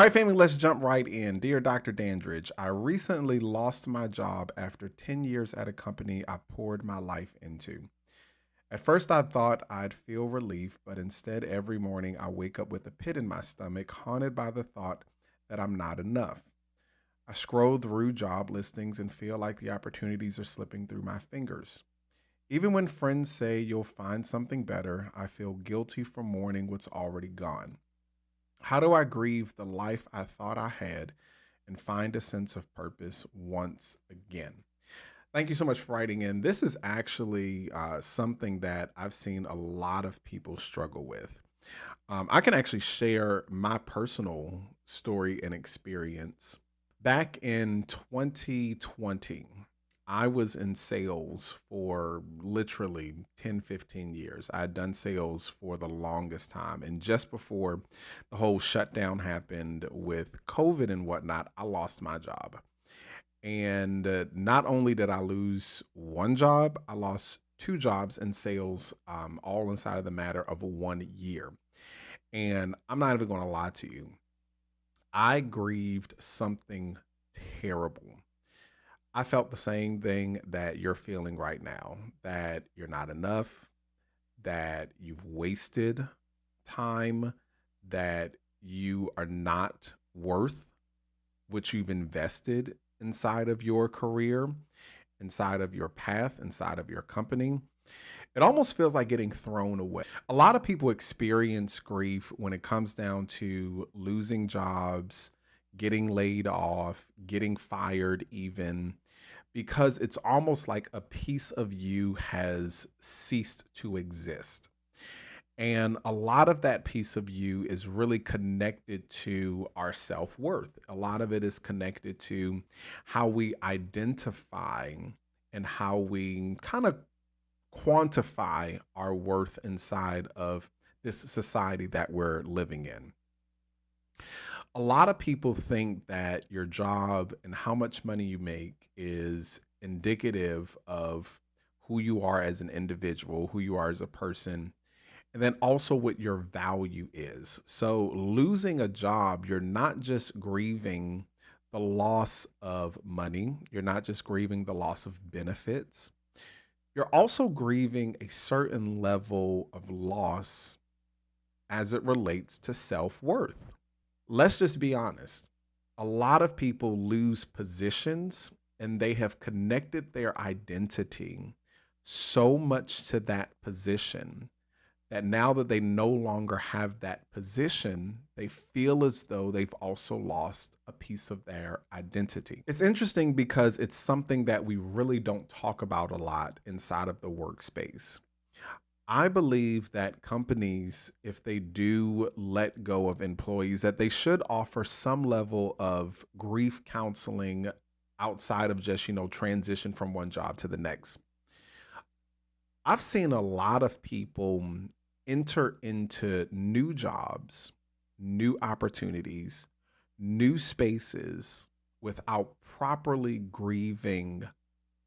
All right, family, let's jump right in. Dear Dr. Dandridge, I recently lost my job after 10 years at a company I poured my life into. At first, I thought I'd feel relief, but instead, every morning I wake up with a pit in my stomach, haunted by the thought that I'm not enough. I scroll through job listings and feel like the opportunities are slipping through my fingers. Even when friends say you'll find something better, I feel guilty for mourning what's already gone. How do I grieve the life I thought I had and find a sense of purpose once again? Thank you so much for writing in. This is actually something that I've seen a lot of people struggle with. I can actually share my personal story and experience. Back in 2020, I was in sales for literally 10, 15 years. I had done sales for the longest time. And just before the whole shutdown happened with COVID and whatnot, I lost my job. And not only did I lose one job, I lost two jobs in sales, all inside of the matter of 1 year. And I'm not even going to lie to you. I grieved something terrible. I felt the same thing that you're feeling right now, that you're not enough, that you've wasted time, that you are not worth what you've invested inside of your career, inside of your path, inside of your company. It almost feels like getting thrown away. A lot of people experience grief when it comes down to losing jobs, getting laid off, getting fired, even because it's almost like a piece of you has ceased to exist. And a lot of that piece of you is really connected to our self worth. A lot of it is connected to how we identify and how we kind of quantify our worth inside of this society that we're living in. A lot of people think that your job and how much money you make is indicative of who you are as an individual, who you are as a person, and then also what your value is. So, losing a job, you're not just grieving the loss of money, you're not just grieving the loss of benefits, you're also grieving a certain level of loss as it relates to self worth. Let's just be honest. A lot of people lose positions and they have connected their identity so much to that position that now that they no longer have that position, they feel as though they've also lost a piece of their identity. It's interesting because it's something that we really don't talk about a lot inside of the workspace. I believe that companies, if they do let go of employees, that they should offer some level of grief counseling outside of just, transition from one job to the next. I've seen a lot of people enter into new jobs, new opportunities, new spaces without properly grieving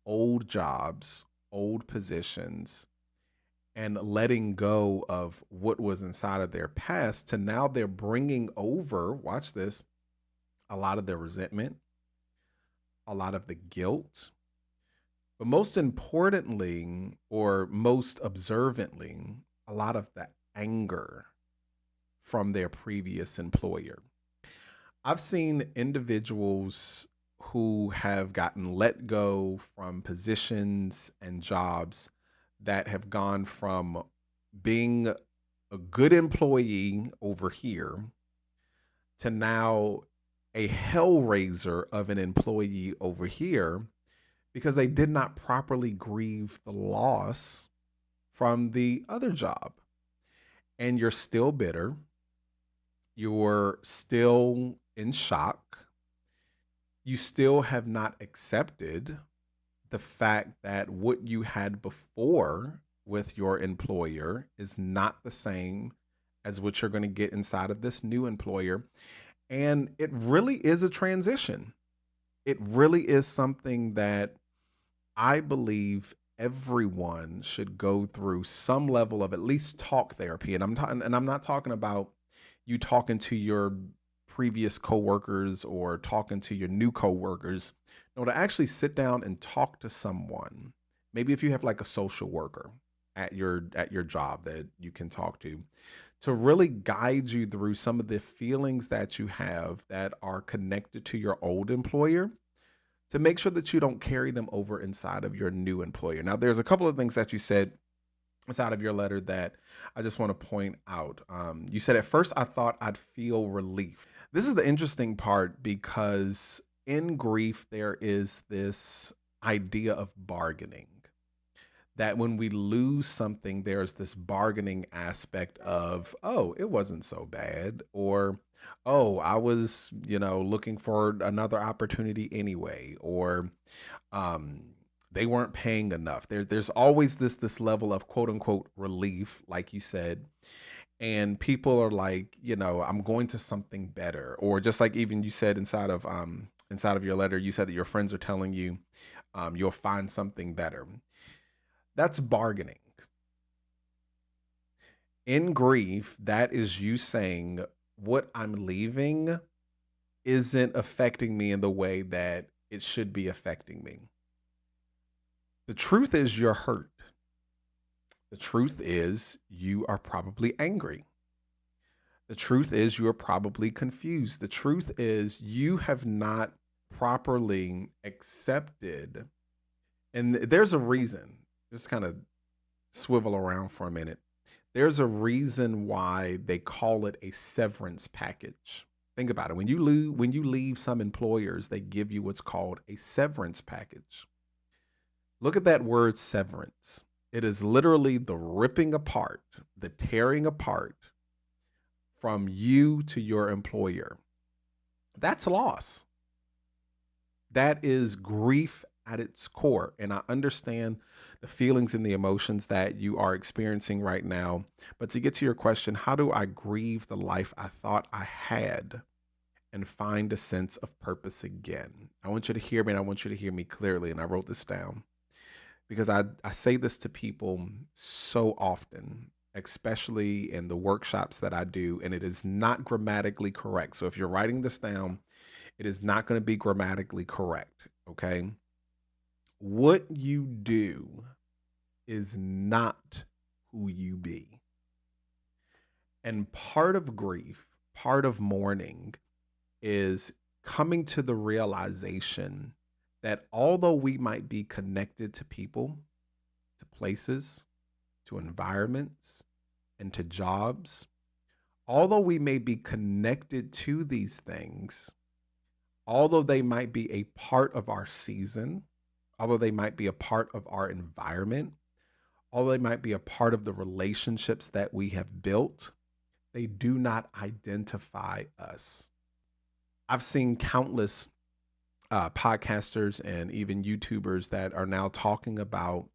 old jobs, old positions, and letting go of what was inside of their past to now they're bringing over, watch this, a lot of the resentment, a lot of the guilt, but most importantly, or most observantly, a lot of the anger from their previous employer. I've seen individuals who have gotten let go from positions and jobs that have gone from being a good employee over here to now a hellraiser of an employee over here because they did not properly grieve the loss from the other job. And you're still bitter, you're still in shock, you still have not accepted the fact that what you had before with your employer is not the same as what you're going to get inside of this new employer. And it really is a transition. It really is something that I believe everyone should go through some level of at least talk therapy. And I'm not talking about you talking to your previous coworkers or talking to your new coworkers. No, to actually sit down and talk to someone. Maybe if you have like a social worker at your job that you can talk to really guide you through some of the feelings that you have that are connected to your old employer, to make sure that you don't carry them over inside of your new employer. Now, there's a couple of things that you said inside of your letter that I just want to point out. You said, at first I thought I'd feel relief. This is the interesting part because in grief, there is this idea of bargaining. That when we lose something, there's this bargaining aspect of, oh, it wasn't so bad, or oh, I was, looking for another opportunity anyway, or um, they weren't paying enough. There's always this level of quote unquote relief, like you said, and people are like, I'm going to something better, or just like even you said inside of your letter, you said that your friends are telling you you'll find something better. That's bargaining. In grief, that is you saying what I'm leaving isn't affecting me in the way that it should be affecting me. The truth is you're hurt. The truth is you are probably angry. The truth is you are probably confused. The truth is you have not properly accepted, and there's a reason. Just kind of swivel around for a minute. There's a reason why they call it a severance package. Think about it. When you leave some employers, they give you what's called a severance package. Look at that word severance. It is literally the ripping apart, the tearing apart from you to your employer. That's loss. That is grief at its core. And I understand the feelings and the emotions that you are experiencing right now. But to get to your question, how do I grieve the life I thought I had and find a sense of purpose again? I want you to hear me, and I want you to hear me clearly. And I wrote this down because I say this to people so often, especially in the workshops that I do, and it is not grammatically correct. So if you're writing this down, it is not going to be grammatically correct. Okay. What you do is not who you be. And part of grief, part of mourning is coming to the realization that although we might be connected to people, to places, to environments, and to jobs, although we may be connected to these things, although they might be a part of our season, although they might be a part of our environment, although they might be a part of the relationships that we have built, they do not identify us. I've seen countless podcasters and even YouTubers that are now talking about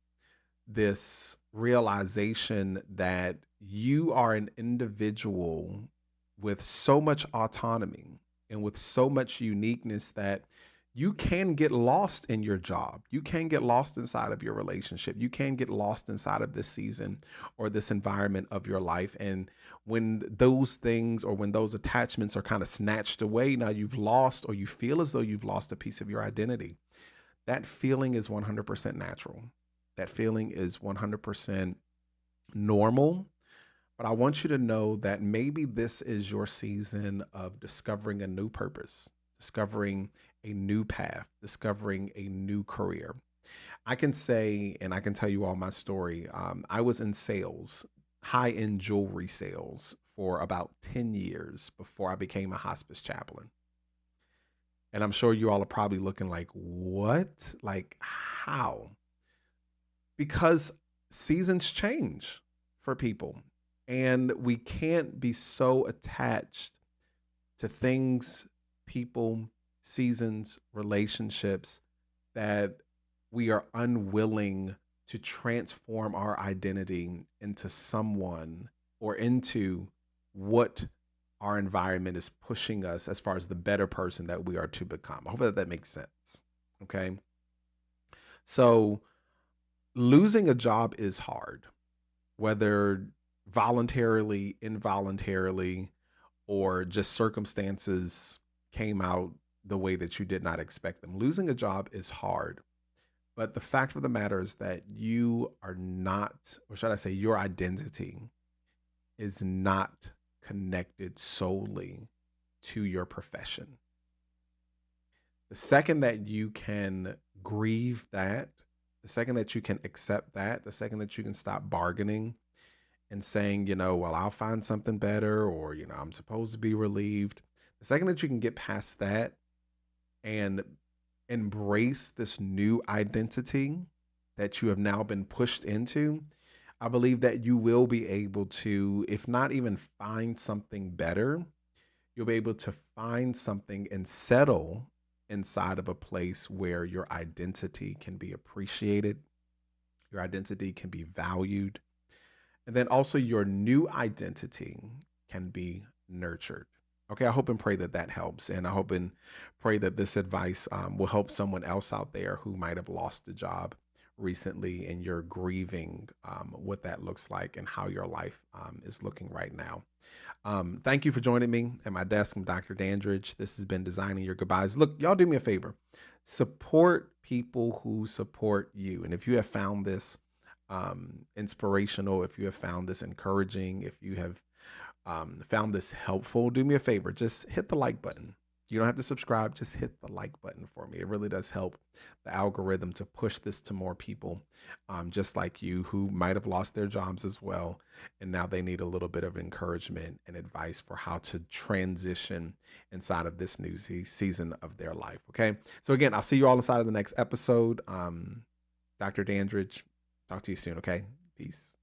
this realization that you are an individual with so much autonomy and with so much uniqueness that you can get lost in your job. You can get lost inside of your relationship. You can get lost inside of this season or this environment of your life. And when those things or when those attachments are kind of snatched away, now you've lost, or you feel as though you've lost a piece of your identity. That feeling is 100% natural. That feeling is 100% normal. But I want you to know that maybe this is your season of discovering a new purpose, discovering a new path, discovering a new career. I can say, and I can tell you all my story. I was in sales, high end jewelry sales, for about 10 years before I became a hospice chaplain. And I'm sure you all are probably looking like, what? Like, how? Because seasons change for people. And we can't be so attached to things, people, seasons, relationships that we are unwilling to transform our identity into someone or into what our environment is pushing us as far as the better person that we are to become. I hope that makes sense. Okay. So losing a job is hard, whether voluntarily, involuntarily, or just circumstances came out the way that you did not expect them. Losing a job is hard, but the fact of the matter is that you are not, or should I say, your identity is not connected solely to your profession. The second that you can grieve that, the second that you can accept that, the second that you can stop bargaining and saying, well, I'll find something better, or, I'm supposed to be relieved. The second that you can get past that and embrace this new identity that you have now been pushed into, I believe that you will be able to, if not even find something better, you'll be able to find something and settle inside of a place where your identity can be appreciated, your identity can be valued, and then also your new identity can be nurtured. Okay, I hope and pray that that helps. And I hope and pray that this advice will help someone else out there who might have lost a job recently and you're grieving what that looks like and how your life is looking right now. Thank you for joining me at my desk. I'm Dr. Dandridge. This has been Designing Your Goodbyes. Look, y'all do me a favor. Support people who support you. And if you have found this inspirational, if you have found this encouraging, if you have found this helpful, do me a favor. Just hit the like button. You don't have to subscribe. Just hit the like button for me. It really does help the algorithm to push this to more people, just like you, who might have lost their jobs as well. And now they need a little bit of encouragement and advice for how to transition inside of this new season of their life. Okay. So again, I'll see you all inside of the next episode. Dr. Dandridge, talk to you soon. Okay. Peace.